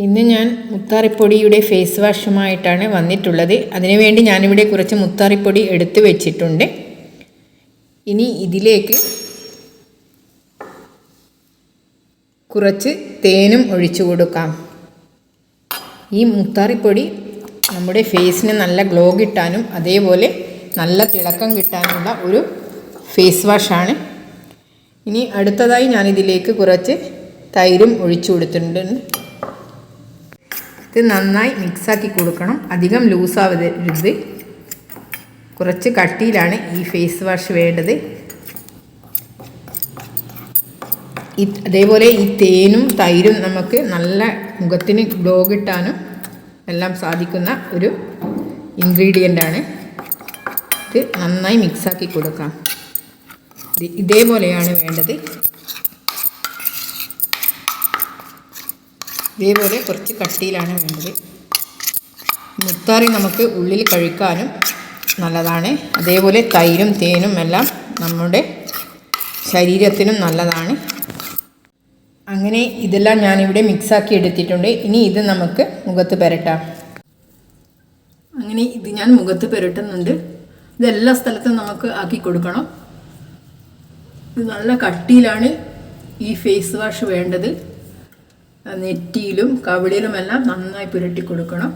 ഇന്ന് ഞാൻ മുത്താറിപ്പൊടിയുടെ ഫേസ് വാഷുമായിട്ടാണ് വന്നിട്ടുള്ളത്. അതിനുവേണ്ടി ഞാനിവിടെ കുറച്ച് മുത്താറിപ്പൊടി എടുത്ത് വെച്ചിട്ടുണ്ട്. ഇനി ഇതിലേക്ക് കുറച്ച് തേനും ഒഴിച്ചു കൊടുക്കാം. ഈ മുത്താറിപ്പൊടി നമ്മുടെ ഫേസിന് നല്ല ഗ്ലോ കിട്ടാനും അതേപോലെ നല്ല തിളക്കം കിട്ടാനുള്ള ഒരു ഫേസ് വാഷാണ്. ഇനി അടുത്തതായി ഞാനിതിലേക്ക് കുറച്ച് തൈരും ഒഴിച്ചു കൊടുത്തിട്ടുണ്ട്. ഇത് നന്നായി മിക്സാക്കി കൊടുക്കണം. അധികം ലൂസാവരുത്. കുറച്ച് കട്ടിയിലാണ് ഈ ഫേസ് വാഷ് വേണ്ടത്. അതേപോലെ ഈ തേനും തൈരും നമുക്ക് നല്ല മുഖത്തിന് ഗ്ലോ കിട്ടാനും എല്ലാം സാധിക്കുന്ന ഒരു ഇൻഗ്രീഡിയൻ്റാണ്. ഇത് നന്നായി മിക്സാക്കി കൊടുക്കാം. ഇതേപോലെയാണ് വേണ്ടത്. ഇതേപോലെ കുറച്ച് കട്ടിയിലാണ് വേണ്ടത്. മുത്താറി നമുക്ക് ഉള്ളിൽ കഴിക്കാനും നല്ലതാണ്. അതേപോലെ തൈരും തേനും എല്ലാം നമ്മുടെ ശരീരത്തിനും നല്ലതാണ്. അങ്ങനെ ഇതെല്ലാം ഞാനിവിടെ മിക്സാക്കി എടുത്തിട്ടുണ്ട്. ഇനി ഇത് നമുക്ക് മുഖത്ത് പുരട്ടാം. അങ്ങനെ ഇത് ഞാൻ മുഖത്ത് പുരട്ടുന്നുണ്ട്. ഇതെല്ലാ സ്ഥലത്തും നമുക്ക് ആക്കി കൊടുക്കണം. ഇത് നല്ല കട്ടിയിലാണ് ഈ ഫേസ് വാഷ് വേണ്ടത്. നെറ്റിയിലും കവിളിലുമെല്ലാം നന്നായി പുരട്ടി കൊടുക്കണം.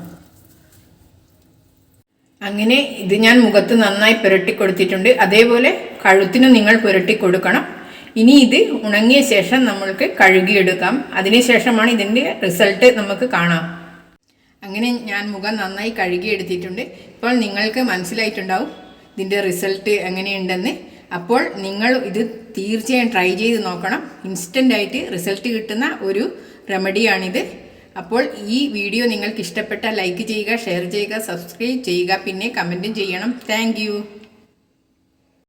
അങ്ങനെ ഇത് ഞാൻ മുഖത്ത് നന്നായി പുരട്ടി കൊടുത്തിട്ടുണ്ട്. അതേപോലെ കഴുത്തിനും നിങ്ങൾ പുരട്ടി കൊടുക്കണം. ഇനി ഇത് ഉണങ്ങിയ ശേഷം നമ്മൾക്ക് കഴുകിയെടുക്കാം. അതിനുശേഷമാണ് ഇതിൻ്റെ റിസൾട്ട് നമുക്ക് കാണാം. അങ്ങനെ ഞാൻ മുഖം നന്നായി കഴുകിയെടുത്തിട്ടുണ്ട്. ഇപ്പോൾ നിങ്ങൾക്ക് മനസ്സിലായിട്ടുണ്ടാവും ഇതിൻ്റെ റിസൾട്ട് എങ്ങനെയുണ്ടെന്ന്. അപ്പോൾ നിങ്ങൾ ഇത് തീർച്ചയായും ട്രൈ ചെയ്ത് നോക്കണം. ഇൻസ്റ്റൻ്റായിട്ട് റിസൾട്ട് കിട്ടുന്ന ഒരു റെമഡിയാണിത്. അപ്പോൾ ഈ വീഡിയോ നിങ്ങൾക്ക് ഇഷ്ടപ്പെട്ടാൽ ലൈക്ക് ചെയ്യുക, ഷെയർ ചെയ്യുക, സബ്സ്ക്രൈബ് ചെയ്യുക, പിന്നെ കമൻറ്റും ചെയ്യണം. താങ്ക്